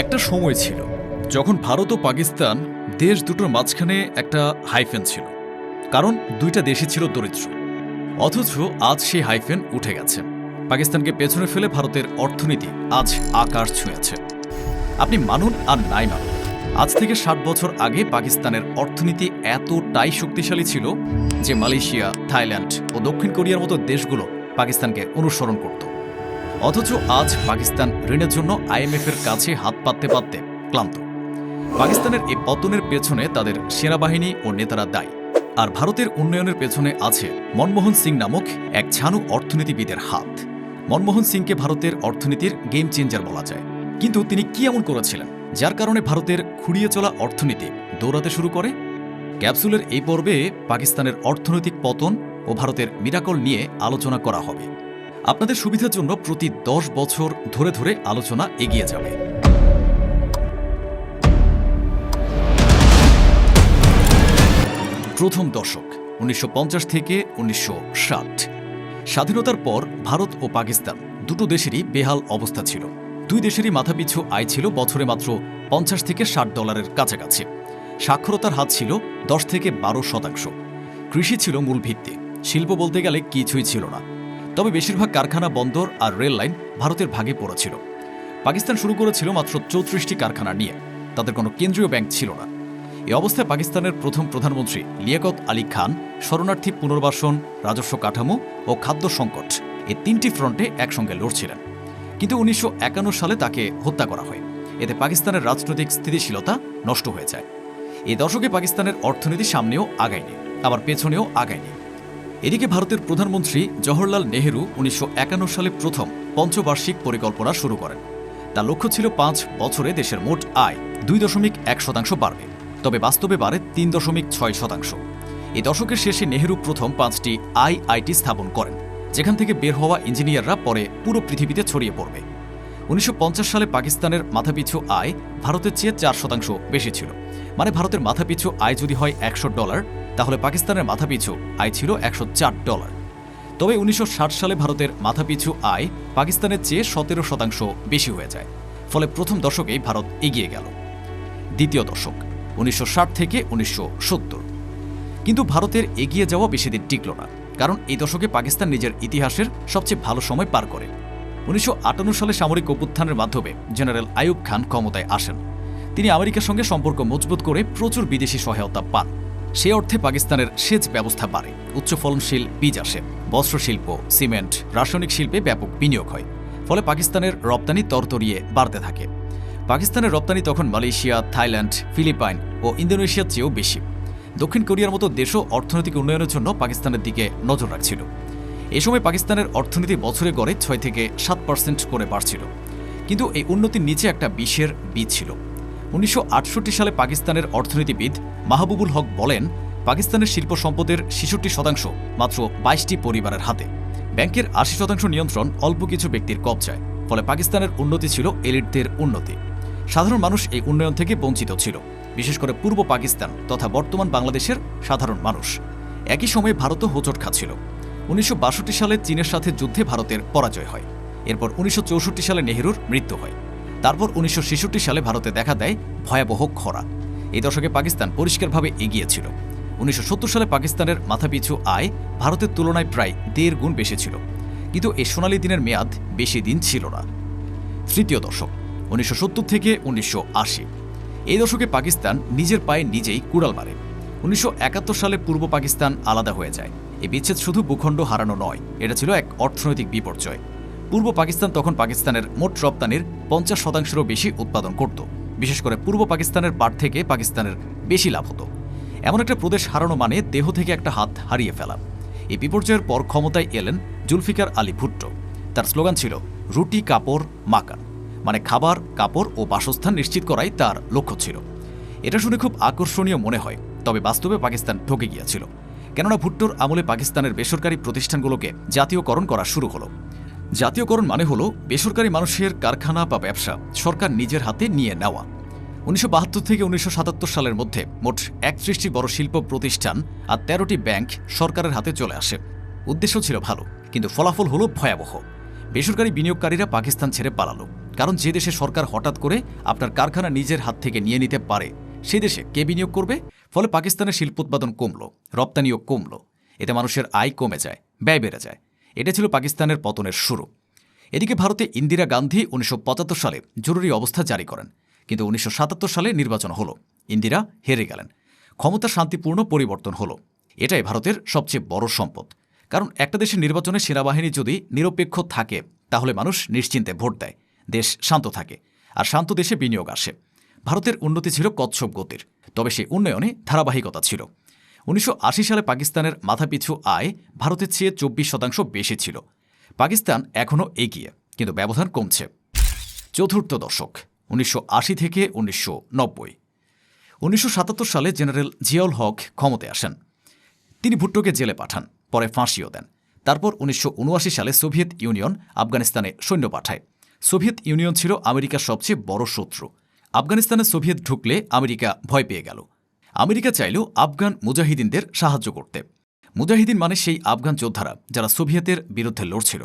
একটা সময় ছিল যখন ভারত ও পাকিস্তান দেশ দুটোর মাঝখানে একটা হাইফেন ছিল, কারণ দুইটা দেশই ছিল দরিদ্র। অথচ আজ সেই হাইফেন উঠে গেছে। পাকিস্তানকে পেছনে ফেলে ভারতের অর্থনীতি আজ আকাশ ছুঁয়েছে। আপনি মানুন আর নাই মানুন, আজ থেকে ৬০ বছর আগে পাকিস্তানের অর্থনীতি এতটাই শক্তিশালী ছিল যে মালয়েশিয়া, থাইল্যান্ড ও দক্ষিণ কোরিয়ার মতো দেশগুলো পাকিস্তানকে অনুসরণ করত। অথচ আজ পাকিস্তান ঋণের জন্য আইএমএফের কাছে হাত পাততে পাততে ক্লান্ত। পাকিস্তানের এই পতনের পেছনে তাদের সেনাবাহিনী ও নেতারা দায়ী। আর ভারতের উন্নয়নের পেছনে আছে মনমোহন সিং নামক এক ছানু অর্থনীতিবিদের হাত। মনমোহন সিংকে ভারতের অর্থনীতির গেম চেঞ্জার বলা যায়। কিন্তু তিনি কি এমন করেছিলেন যার কারণে ভারতের খুঁড়িয়ে চলা অর্থনীতি দৌড়াতে শুরু করে? ক্যাপসুলের এই পর্বে পাকিস্তানের অর্থনৈতিক পতন ও ভারতের মিরাকল নিয়ে আলোচনা করা হবে। আপনাদের সুবিধার জন্য প্রতি 10 বছর ধরে ধরে আলোচনা এগিয়ে যাবে। প্রথম দশক ১৯৫০ থেকে ১৯৬০। স্বাধীনতার পর ভারত ও পাকিস্তান দুটো দেশেরই বেহাল অবস্থা ছিল। দুই দেশেরই মাথাপিছু আয় ছিল বছরে মাত্র $৫০ থেকে $৬০ কাছাকাছি। সাক্ষরতার হার ছিল ১০ থেকে ১২%। কৃষি ছিল মূল ভিত্তি, শিল্প বলতে গেলে কিছুই ছিল না। তবে বেশিরভাগ কারখানা, বন্দর আর রেল লাইন ভারতের ভাগে পড়েছিল। পাকিস্তান শুরু করেছিল মাত্র ৩৪টি কারখানা নিয়ে। তাদের কোনো কেন্দ্রীয় ব্যাংক ছিল না। এই অবস্থায় পাকিস্তানের প্রথম প্রধানমন্ত্রী লিয়াকত আলী খান শরণার্থী পুনর্বাসন, রাজস্ব কাঠামো ও খাদ্য সংকট এই ৩টি ফ্রন্টে একসঙ্গে লড়ছিলেন। কিন্তু ১৯৫১ সালে তাকে হত্যা করা হয়। এতে পাকিস্তানের রাজনৈতিক স্থিতিশীলতা নষ্ট হয়ে যায়। এই দশকে পাকিস্তানের অর্থনীতি সামনেও আগায়নি, আবার পেছনেও আগায়নি। এদিকে ভারতের প্রধানমন্ত্রী জওহরলাল নেহেরু ১৯৫১ সালে প্রথম পঞ্চবার্ষিক পরিকল্পনা শুরু করেন। তার লক্ষ্য ছিল ৫ বছরে দেশের মোট আয় ২.১% বাড়বে, তবে বাস্তবে বাড়ে ৩.৬%। এই দশকের শেষে নেহেরু প্রথম ৫টি আইআইটি স্থাপন করেন, যেখান থেকে বের হওয়া ইঞ্জিনিয়াররা পরে পুরো পৃথিবীতে ছড়িয়ে পড়বে। ১৯৫০ সালে পাকিস্তানের মাথাপিছু আয় ভারতের চেয়ে ৪% বেশি ছিল। মানে ভারতের মাথাপিছু আয় যদি হয় $১০০, তাহলে পাকিস্তানের মাথাপিছু আয় ছিল $১০৪। তবে ১৯৬০ সালে ভারতের মাথাপিছু আয় পাকিস্তানের চেয়ে ১৭% বেশি হয়ে যায়। ফলে প্রথম দশকেই ভারত এগিয়ে গেল। দ্বিতীয় দশক ১৯৬০ থেকে ১৯৭০। কিন্তু ভারতের এগিয়ে যাওয়া বেশি দিন টিকল না, কারণ এই দশকে পাকিস্তান নিজের ইতিহাসের সবচেয়ে ভালো সময় পার করে। ১৯৫৮ সালে সামরিক অভ্যুত্থানের মাধ্যমে জেনারেল আইয়ুব খান ক্ষমতায় আসেন। তিনি আমেরিকার সঙ্গে সম্পর্ক মজবুত করে প্রচুর বিদেশি সহায়তা পান। সে অর্থে পাকিস্তানের সেচ ব্যবস্থা বাড়ে, উচ্চ ফলনশীল বীজ আসে, বস্ত্রশিল্প, সিমেন্ট, রাসায়নিক শিল্পে ব্যাপক বিনিয়োগ হয়। ফলে পাকিস্তানের রপ্তানি তরতরিয়ে বাড়তে থাকে। পাকিস্তানের রপ্তানি তখন মালয়েশিয়া, থাইল্যান্ড, ফিলিপাইন ও ইন্দোনেশিয়ার চেয়েও বেশি। দক্ষিণ কোরিয়ার মতো দেশও অর্থনৈতিক উন্নয়নের জন্য পাকিস্তানের দিকে নজর রাখছিল। এ সময় পাকিস্তানের অর্থনীতি বছরে গড়ে ৬ থেকে ৭% করে বাড়ছিল। কিন্তু এই উন্নতির নিচে একটা বিষের বীজ ছিল। ১৯৬৮ সালে পাকিস্তানের অর্থনীতিবিদ মাহবুবুল হক বলেন, পাকিস্তানের শিল্প সম্পদের ৬৬% মাত্র ২২টি পরিবারের হাতে। ব্যাংকের ৮০% নিয়ন্ত্রণ অল্প কিছু ব্যক্তির কবজায়। ফলে পাকিস্তানের উন্নতি ছিল এলিটদের উন্নতি। সাধারণ মানুষ এই উন্নয়ন থেকে বঞ্চিত ছিল, বিশেষ করে পূর্ব পাকিস্তান তথা বর্তমান বাংলাদেশের সাধারণ মানুষ। একই সময়ে ভারতও হোঁচট খাচ্ছিল। ১৯৬২ সালে চীনের সাথে যুদ্ধে ভারতের পরাজয় হয়। এরপর ১৯৬৪ সালে নেহেরুর মৃত্যু হয়। তারপর ১৯৬৬ সালে ভারতে দেখা দেয় ভয়াবহ খরা। এই দশকে পাকিস্তান পরিষ্কারভাবে এগিয়েছিল। ১৯৭০ সালে পাকিস্তানের মাথাপিছু আয় ভারতের তুলনায় প্রায় ১.৫ গুণ বেশি ছিল। কিন্তু এই সোনালী দিনের মেয়াদ বেশি দিন ছিল না। তৃতীয় দশক ১৯৭০ থেকে ১৯৮০। এই দশকে পাকিস্তান নিজের পায়ে নিজেই কুড়াল মারে। ১৯৭১ সালে পূর্ব পাকিস্তান আলাদা হয়ে যায়। এই বিচ্ছেদ শুধু ভূখণ্ড হারানো নয়, এটা ছিল এক অর্থনৈতিক বিপর্যয়। পূর্ব পাকিস্তান তখন পাকিস্তানের মোট রপ্তানির ৫০%-এরও বেশি উৎপাদন করত। বিশেষ করে পূর্ব পাকিস্তানের পাট থেকে পাকিস্তানের বেশি লাভ হতো। এমন একটা প্রদেশ হারানো মানে দেহ থেকে একটা হাত হারিয়ে ফেলা। এই বিপর্যয়ের পর ক্ষমতায় এলেন জুলফিকার আলী ভুট্টো। তার স্লোগান ছিল রুটি কাপড় মাকান, মানে খাবার, কাপড় ও বাসস্থান নিশ্চিত করাই তার লক্ষ্য ছিল। এটা শুনে খুব আকর্ষণীয় মনে হয়, তবে বাস্তবে পাকিস্তান ঠকে গিয়েছিল। কেননা ভুট্টোর আমলে পাকিস্তানের বেসরকারি প্রতিষ্ঠানগুলোকে জাতীয়করণ করা শুরু হলো। জাতীয়করণ মানে হলো বেসরকারি মানুষের কারখানা বা ব্যবসা সরকার নিজের হাতে নিয়ে নেওয়া। ১৯৭২ থেকে ১৯৭৭ সালের মধ্যে মোট ৩১টি বড় শিল্প প্রতিষ্ঠান আর ১৩টি ব্যাংক সরকারের হাতে চলে আসে। উদ্দেশ্য ছিল ভালো, কিন্তু ফলাফল হলো ভয়াবহ। বেসরকারি বিনিয়োগকারীরা পাকিস্তান ছেড়ে পালালো, কারণ যে দেশে সরকার হঠাৎ করে আপনার কারখানা নিজের হাত থেকে নিয়ে নিতে পারে সেই দেশে কে বিনিয়োগ করবে? ফলে পাকিস্তানের শিল্পোৎপাদন কমল, রপ্তানিও কমল। এতে মানুষের আয় কমে যায়, ব্যয় বেড়ে যায়। এটা ছিল পাকিস্তানের পতনের শুরু। এদিকে ভারতে ইন্দিরা গান্ধী ১৯৭৫ সালে জরুরি অবস্থা জারি করেন, কিন্তু ১৯৭৭ সালে নির্বাচন হলো, ইন্দিরা হেরে গেলেন। ক্ষমতা শান্তিপূর্ণ পরিবর্তন হলো। এটাই ভারতের সবচেয়ে বড় সম্পদ। কারণ একটা দেশের নির্বাচনে সেনাবাহিনী যদি নিরপেক্ষ থাকে তাহলে মানুষ নিশ্চিন্তে ভোট দেয়, দেশ শান্ত থাকে, আর শান্ত দেশে বিনিয়োগ আসে। ভারতের উন্নতি ছিল কচ্ছপ গতির, তবে সেই উন্নয়নে ধারাবাহিকতা ছিল। ১৯৮০ সালে পাকিস্তানের মাথাপিছু আয় ভারতের চেয়ে ২৪% বেশি ছিল। পাকিস্তান এখনও এগিয়ে, কিন্তু ব্যবধান কমছে। চতুর্থ দশক, ১৯৮০ থেকে ১৯৯০। ১৯৭৭ সালে জেনারেল জিয়াউল হক ক্ষমতায় আসেন। তিনি ভুট্টোকে জেলে পাঠান, পরে ফাঁসিও দেন। তারপর ১৯৭৯ সালে সোভিয়েত ইউনিয়ন আফগানিস্তানে সৈন্য পাঠায়। সোভিয়েত ইউনিয়ন ছিল আমেরিকার সবচেয়ে বড় শত্রু। আফগানিস্তানে সোভিয়েত ঢুকলে আমেরিকা ভয় পেয়ে গেল। আমেরিকা চাইল আফগান মুজাহিদিনদের সাহায্য করতে। মুজাহিদিন মানে সেই আফগান যোদ্ধারা যারা সোভিয়েতের বিরুদ্ধে লড়ছিল।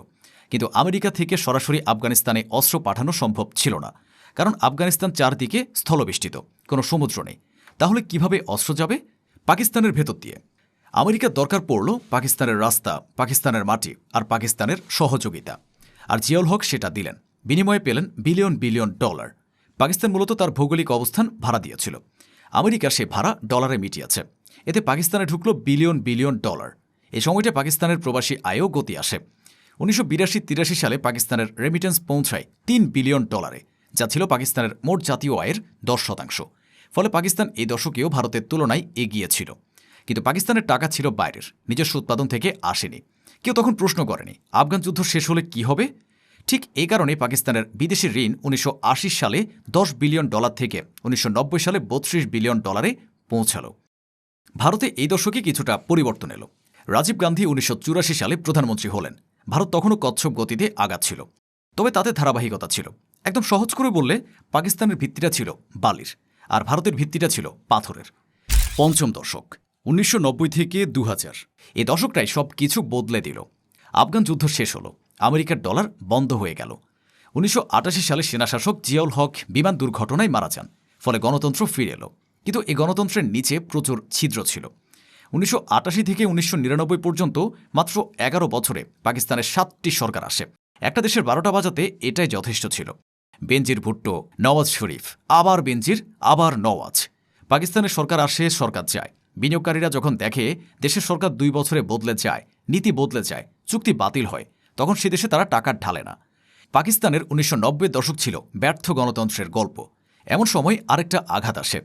কিন্তু আমেরিকা থেকে সরাসরি আফগানিস্তানে অস্ত্র পাঠানো সম্ভব ছিল না, কারণ আফগানিস্তান চারদিকে স্থলবেষ্টিত, কোনো সমুদ্র নেই। তাহলে কিভাবে অস্ত্র যাবে? পাকিস্তানের ভেতর দিয়ে। আমেরিকার দরকার পড়ল পাকিস্তানের রাস্তা, পাকিস্তানের মাটি আর পাকিস্তানের সহযোগিতা। আর জিয়াউল হক সেটা দিলেন। বিনিময়ে পেলেন বিলিয়ন বিলিয়ন ডলার। পাকিস্তান মূলত তার ভৌগোলিক অবস্থান ভাড়া দিয়েছিল। আমেরিকা সে ভাড়া ডলারে মিটিয়েছে। এতে পাকিস্তানে ঢুকল বিলিয়ন বিলিয়ন ডলার। এই সময়টা পাকিস্তানের প্রবাসী আয়ও গতি আসে। ১৯৮২-৮৩ সালে পাকিস্তানের রেমিটেন্স পৌঁছায় ৩ বিলিয়ন ডলারে, যা ছিল পাকিস্তানের মোট জাতীয় আয়ের ১০%। ফলে পাকিস্তান এই দশকেও ভারতের তুলনায় এগিয়ে ছিল। কিন্তু পাকিস্তানের টাকা ছিল বাইরের, নিজস্ব উৎপাদন থেকে আসেনি। কেউ তখন প্রশ্ন করেনি আফগান যুদ্ধ শেষ হলে কি হবে। ঠিক এই কারণে পাকিস্তানের বিদেশি ঋণ ১৯৮০ সালে ১০ বিলিয়ন ডলার থেকে ১৯৯০ সালে ৩২ বিলিয়ন ডলারে পৌঁছাল। ভারতে এই দশকে কিছুটা পরিবর্তন এলো। রাজীব গান্ধী ১৯৮৪ সালে প্রধানমন্ত্রী হলেন। ভারত তখনও কচ্ছপ গতিতে আগাচ্ছিল, তবে তাতে ধারাবাহিকতা ছিল। একদম সহজ করে বললে পাকিস্তানের ভিত্তিটা ছিল বালির, আর ভারতের ভিত্তিটা ছিল পাথরের। পঞ্চম দশক, ১৯৯০ থেকে ২০০০। এই দশকটাই সব কিছু বদলে দিল। আফগান যুদ্ধ শেষ হলো, আমেরিকার ডলার বন্ধ হয়ে গেল। ১৯৮৮ সালে সেনাশাসক জিয়াউল হক বিমান দুর্ঘটনায় মারা যান, ফলে গণতন্ত্র ফিরে এলো। কিন্তু এই গণতন্ত্রের নিচে প্রচুর ছিদ্র ছিল। ১৯৮৮ থেকে ১৯৯৯ পর্যন্ত মাত্র ১১ বছরে পাকিস্তানের ৭টি সরকার আসে। একটা দেশের ১২টা বাজাতে এটাই যথেষ্ট ছিল। বেনজির ভুট্টো, নওয়াজ শরীফ, আবার বেনজির, আবার নওয়াজ। পাকিস্তানের সরকার আসে, সরকার যায়। বিনিয়োগকারীরা যখন দেখে দেশের সরকার ২ বছরে বদলে যায়, নীতি বদলে যায়, চুক্তি বাতিল হয়, তখন সে দেশে তারা টাকা ঢালে না। পাকিস্তানের ১৯৯০ দশক ছিল ব্যর্থ গণতন্ত্রের গল্প। এমন সময় আরেকটা আঘাত আসে।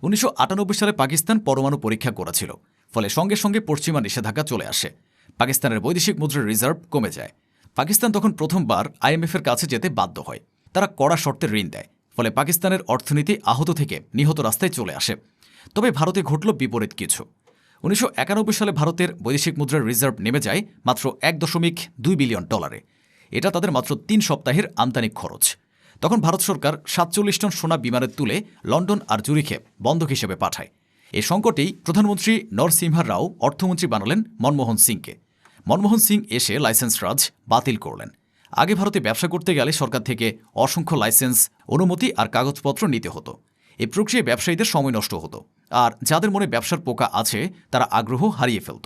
১৯৯৮ সালে পাকিস্তান পরমাণু পরীক্ষা করেছিল, ফলে সঙ্গে সঙ্গে পশ্চিমা নিষেধাজ্ঞা চলে আসে। পাকিস্তানের বৈদেশিক মুদ্রার রিজার্ভ কমে যায়। পাকিস্তান তখন প্রথমবার IMF-এর কাছে যেতে বাধ্য হয়। তারা কড়া শর্তে ঋণ দেয়, ফলে পাকিস্তানের অর্থনীতি আহত থেকে নিহত রাস্তায় চলে আসে। তবে ভারতে ঘটল বিপরীত কিছু। ১৯৯১ সালে ভারতের বৈদেশিক মুদ্রার রিজার্ভ নেমে যায় মাত্র ১.২ বিলিয়ন ডলারে। এটা তাদের মাত্র ৩ সপ্তাহের আমদানি খরচ। তখন ভারত সরকার ৪৭ টন সোনা বিমানে তুলে লন্ডন আর জুরিখে বন্ধক হিসেবে পাঠায়। এই সংকটেই প্রধানমন্ত্রী নরসিমহা রাও অর্থমন্ত্রী বানালেন মনমোহন সিংকে। মনমোহন সিং এসে লাইসেন্স রাজ বাতিল করলেন। আগে ভারতে ব্যবসা করতে গেলে সরকার থেকে অসংখ্য লাইসেন্স, অনুমতি আর কাগজপত্র নিতে হতো। এই প্রক্রিয়ায় ব্যবসায়ীদের সময় নষ্ট হতো, আর যাদের মনে ব্যবসার পোকা আছে তারা আগ্রহ হারিয়ে ফেলত।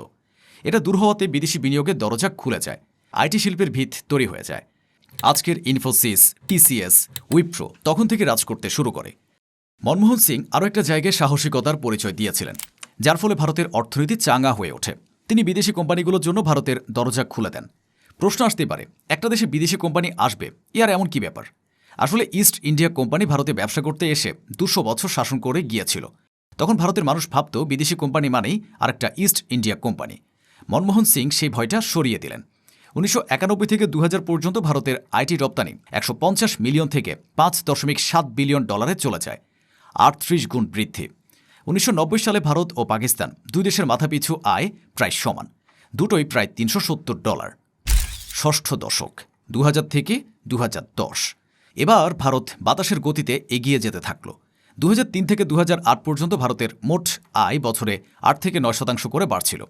এটা দূর হওয়াতে বিদেশি বিনিয়োগের দরজা খুলে যায়, আইটি শিল্পের ভিত তৈরি হয়ে যায়। আজকের ইনফোসিস, TCS, উইপ্রো তখন থেকে রাজ করতে শুরু করে। মনমোহন সিং আরও একটা জায়গায় সাহসিকতার পরিচয় দিয়েছিলেন, যার ফলে ভারতের অর্থনীতি চাঙ্গা হয়ে ওঠে। তিনি বিদেশি কোম্পানিগুলোর জন্য ভারতের দরজা খুলে দেন। প্রশ্ন আসতে পারে, একটা দেশে বিদেশি কোম্পানি আসবে, আর এমন কি ব্যাপার? আসলে ইস্ট ইন্ডিয়া কোম্পানি ভারতে ব্যবসা করতে এসে ২০০ বছর শাসন করে গিয়েছিল। তখন ভারতের মানুষ ভাবত বিদেশি কোম্পানি মানেই আরেকটা east India company. Manmohan Singh সেই ভয়টা সরিয়ে দিলেন। ১৯৯১ থেকে ২০০০ পর্যন্ত ভারতের আইটি রপ্তানি ১৫০ মিলিয়ন থেকে ৫.৭ বিলিয়ন ডলারে চলে যায়, ৩৮ গুণ বৃদ্ধি। ১৯৯০ সালে ভারত ও পাকিস্তান দুই দেশের মাথাপিছু আয় প্রায় সমান, দুটোই প্রায় $৩৭০। ষষ্ঠ দশক, ২০০০ থেকে ২০১০। এবার ভারত বাতাসের গতিতে এগিয়ে যেতে থাকল। ২০০৩ থেকে ২০০৮ পর্যন্ত ভারতের মোট আয় বছরে ৮ থেকে ৯% করে বাড়ছিল।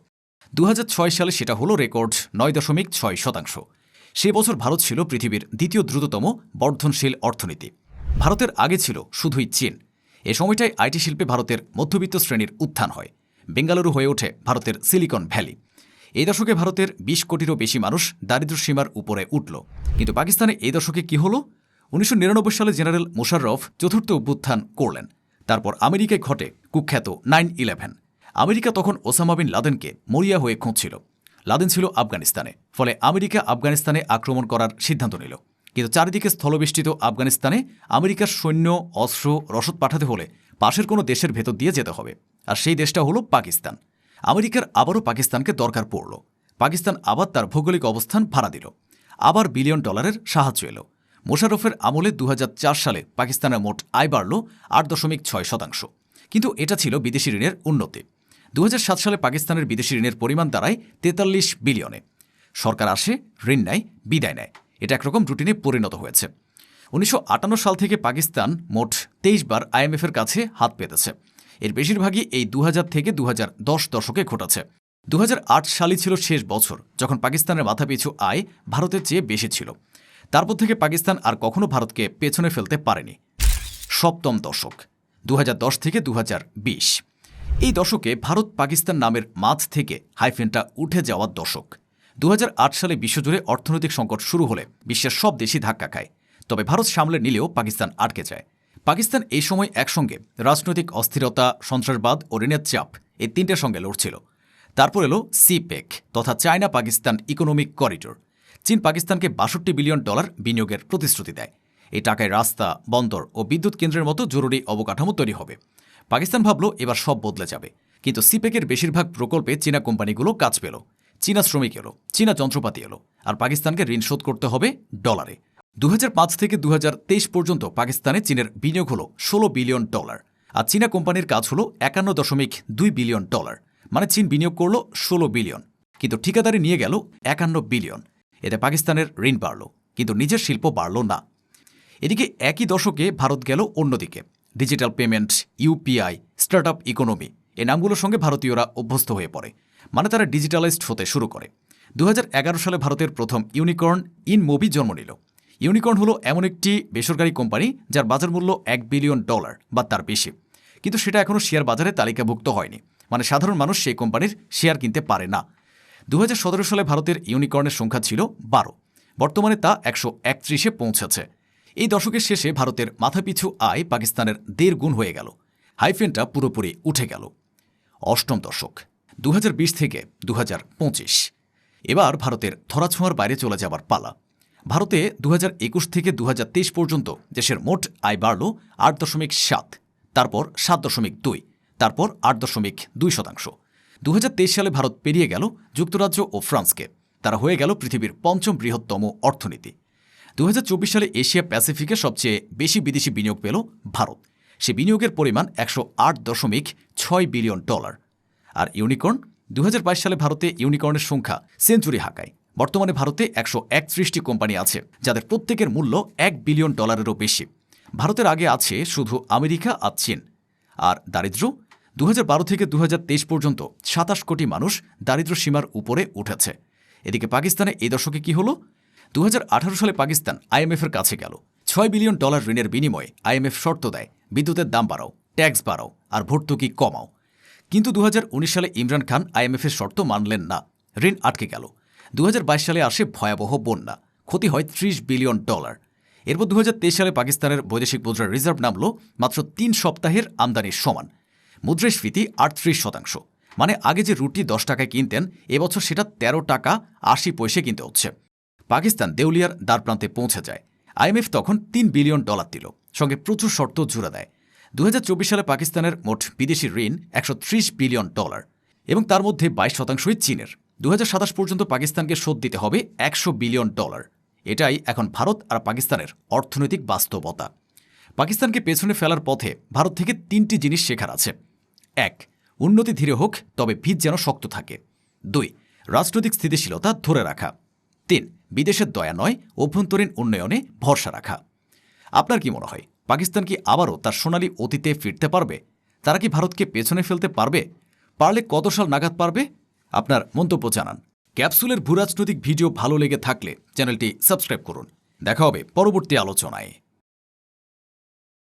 ২০০৬ সালে সেটা হলো রেকর্ড ৯.৬%। সে বছর ভারত ছিল পৃথিবীর দ্বিতীয় দ্রুততম বর্ধনশীল অর্থনীতি। ভারতের আগে ছিল শুধুই চীন। এ সময়টায় আইটি শিল্পে ভারতের মধ্যবিত্ত শ্রেণীর উত্থান হয়। বেঙ্গালুরু হয়ে ওঠে ভারতের সিলিকন ভ্যালি। এই দশকে ভারতের ২০ কোটিরও বেশি মানুষ দারিদ্র্য সীমার উপরে উঠল। কিন্তু পাকিস্তানে এই দশকে কি হলো? ১৯৯৯ সালে জেনারেল মোশাররফ চতুর্থ অভ্যুত্থান করলেন। তারপর আমেরিকায় ঘটে কুখ্যাত 9/11। আমেরিকা তখন ওসামা বিন লাদেনকে মরিয়া হয়ে খুঁজছিল। লাদেন ছিল আফগানিস্তানে, ফলে আমেরিকা আফগানিস্তানে আক্রমণ করার সিদ্ধান্ত নিল। কিন্তু চারিদিকে স্থলবেষ্টিত আফগানিস্তানে আমেরিকার সৈন্য, অস্ত্র, রসদ পাঠাতে হলে পাশের কোনো দেশের ভেতর দিয়ে যেতে হবে, আর সেই দেশটা হলো পাকিস্তান। আমেরিকার আবারও পাকিস্তানকে দরকার পড়ল। পাকিস্তান আবার তার ভৌগোলিক অবস্থান ভাড়া দিল। আবার বিলিয়ন ডলারের সাহায্য এলো। মোশাররফের আমলে ২০০৪ সালে পাকিস্তানের মোট আয় বাড়ল ৮.৬%। কিন্তু এটা ছিল বিদেশি ঋণের উন্নতি। ২০০৭ সালে পাকিস্তানের বিদেশি ঋণের পরিমাণ দাঁড়ায় ৪৩ বিলিয়নে। সরকার আসে, ঋণ নেয়, বিদায় নেয়। এটা একরকম রুটিনে পরিণত হয়েছে। ১৯৫৮ সাল থেকে পাকিস্তান মোট ২৩ বার আইএমএফের কাছে হাত পেতেছে। এর বেশিরভাগই এই ২০০০ থেকে ২০১০ দশকে ঘটেছে। ২০০৮ সালই ছিল শেষ বছর যখন পাকিস্তানের মাথাপিছু আয় ভারতের চেয়ে বেশি ছিল। তারপর থেকে পাকিস্তান আর কখনো ভারতকে পেছনে ফেলতে পারেনি। সপ্তম দশক ২০১০ থেকে ২০২০। এই দশকে ভারত পাকিস্তান নামের মাঝ থেকে হাইফেনটা উঠে যাওয়ার দশক। ২০০৮ সালে বিশ্বজুড়ে অর্থনৈতিক সংকট শুরু হলে বিশ্বের সব দেশই ধাক্কা খায়। তবে ভারত সামলে নিলেও পাকিস্তান আটকে যায়। পাকিস্তান এই সময় একসঙ্গে রাজনৈতিক অস্থিরতা, সন্ত্রাসবাদ ও ঋণের চাপ, এই তিনটের সঙ্গে লড়ছিল। তারপর এলো সিপেক তথা চায়না পাকিস্তান ইকোনমিক করিডোর। চীন পাকিস্তানকে ৬২ বিলিয়ন ডলার বিনিয়োগের প্রতিশ্রুতি দেয়। এই টাকায় রাস্তা, বন্দর ও বিদ্যুৎ কেন্দ্রের মতো জরুরি অবকাঠামো তৈরি হবে। পাকিস্তান ভাবল এবার সব বদলে যাবে। কিন্তু সিপেকের বেশিরভাগ প্রকল্পে চীনা কোম্পানিগুলো কাজ পেল, চীনা শ্রমিক এলো, চীনা যন্ত্রপাতি এলো, আর পাকিস্তানকে ঋণ শোধ করতে হবে ডলারে। ২০০৫ থেকে ২০২৩ পর্যন্ত পাকিস্তানে চীনের বিনিয়োগ হল ১৬ বিলিয়ন ডলার, আর চীনা কোম্পানির কাজ হল ৫১.২ বিলিয়ন ডলার। মানে চীন বিনিয়োগ করল ১৬ বিলিয়ন, কিন্তু ঠিকাদারি নিয়ে গেল ৫১ বিলিয়ন। এতে পাকিস্তানের ঋণ বাড়ল, কিন্তু নিজের শিল্প বাড়ল না। এদিকে একই দশকে ভারত গেল অন্যদিকে। Digital payment, UPI, startup economy, এই নামগুলোর সঙ্গে ভারতীয়রা অভ্যস্ত হয়ে পড়ে। মানে তারা ডিজিটালাইজড হতে শুরু করে। ২০১১ সালে ভারতের প্রথম ইউনিকর্ন ইনমোবি জন্ম নিল। ইউনিকর্ন হলো এমন একটি বেসরকারি কোম্পানি যার বাজার মূল্য ১ বিলিয়ন ডলার বা তার বেশি, কিন্তু সেটা এখনও শেয়ার বাজারে তালিকাভুক্ত হয়নি। মানে সাধারণ মানুষ সেই কোম্পানির শেয়ার কিনতে পারে না। ২০১৭ সালে ভারতের ইউনিকর্নের সংখ্যা ছিল ১২। বর্তমানে তা ১৩১-এ পৌঁছেছে। এই দশকের শেষে ভারতের মাথাপিছু আয় পাকিস্তানের ১.৫ গুণ হয়ে গেল। হাইফেনটা পুরোপুরি উঠে গেল। অষ্টম দশক ২০২০ থেকে ২০২৫। এবার ভারতের ধরাছোঁয়ার বাইরে চলে যাবার পালা। ভারতে ২০২১ থেকে ২০২৩ পর্যন্ত দেশের মোট আয় বাড়ল ৮.৭, তারপর ৭.২, তারপর ৮.২%। ২০২৩ সালে ভারত পেরিয়ে গেল যুক্তরাজ্য ও ফ্রান্সকে। তারা হয়ে গেল পৃথিবীর পঞ্চম বৃহত্তম অর্থনীতি। ২০২৪ সালে এশিয়া প্যাসিফিকে সবচেয়ে বেশি বিদেশি বিনিয়োগ পেল ভারত। সে বিনিয়োগের পরিমাণ ১০৮.৬ বিলিয়ন ডলার। আর ইউনিকর্ন ২০২২ সালে ভারতে ইউনিকর্নের সংখ্যা সেঞ্চুরি হাঁকায়। বর্তমানে ভারতে ১৩১টি কোম্পানি আছে যাদের প্রত্যেকের মূল্য ১ বিলিয়ন ডলারেরও বেশি। ভারতের আগে আছে শুধু আমেরিকা আর চীন। আর দারিদ্র্য ২০১২ থেকে ২০২৩ পর্যন্ত ২৭ কোটি মানুষ দারিদ্র্য সীমার উপরে উঠেছে। এদিকে পাকিস্তানে এই দশকে কি হলো? ২০১৮ সালে পাকিস্তান আইএমএফের কাছে গেল। ৬ বিলিয়ন ডলার ঋণের বিনিময়ে আইএমএফ শর্ত দেয়, বিদ্যুতের দাম বাড়াও, ট্যাক্স বাড়াও আর ভর্তুকি কমাও। কিন্তু ২০১৯ সালে ইমরান খান আইএমএফের শর্ত মানলেন না, ঋণ আটকে গেল। ২০২২ সালে আসে ভয়াবহ বন্যা, ক্ষতি হয় ৩০ বিলিয়ন ডলার। এরপর ২০২৩ সালে পাকিস্তানের বৈদেশিক মুদ্রার রিজার্ভ নামল মাত্র ৩ সপ্তাহের আমদানির সমান। মুদ্রাস্ফীতি ৩৮%। মানে আগে যে রুটি ১০ টাকায় কিনতেন, এবছর সেটা ১৩ টাকা ৮০ পয়সা কিনতে হচ্ছে। পাকিস্তান দেউলিয়ার দ্বারপ্রান্তে পৌঁছে যায়। আইএমএফ তখন ৩ বিলিয়ন ডলার দিল, সঙ্গে প্রচুর শর্ত জুড়ে দেয়। ২০২৪ সালে পাকিস্তানের মোট বিদেশি ঋণ ১৩০ বিলিয়ন ডলার, এবং তার মধ্যে ২২% চীনের। ২০২৭ পর্যন্ত পাকিস্তানকে শোধ দিতে হবে ১০০ বিলিয়ন ডলার। এটাই এখন ভারত আর পাকিস্তানের অর্থনৈতিক বাস্তবতা। পাকিস্তানকে পেছনে ফেলার পথে ভারত থেকে ৩টি জিনিস শেখার আছে। ১. উন্নতি ধীরে হোক, তবে ভিত যেন শক্ত থাকে। ২. রাজনৈতিক স্থিতিশীলতা ধরে রাখা। ৩. বিদেশের দয়া নয়, অভ্যন্তরীণ উন্নয়নে ভরসা রাখা। আপনার কি মনে হয়, পাকিস্তান কি আবারও তার সোনালী অতীতে ফিরতে পারবে? তারা কি ভারতকে পেছনে ফেলতে পারবে? পারলে কত সাল নাগাদ পারবে? আপনার মন্তব্য জানান। ক্যাপসুলের ভূরাজনৈতিক ভিডিও ভালো লেগে থাকলে চ্যানেলটি সাবস্ক্রাইব করুন। দেখা হবে পরবর্তী আলোচনায়।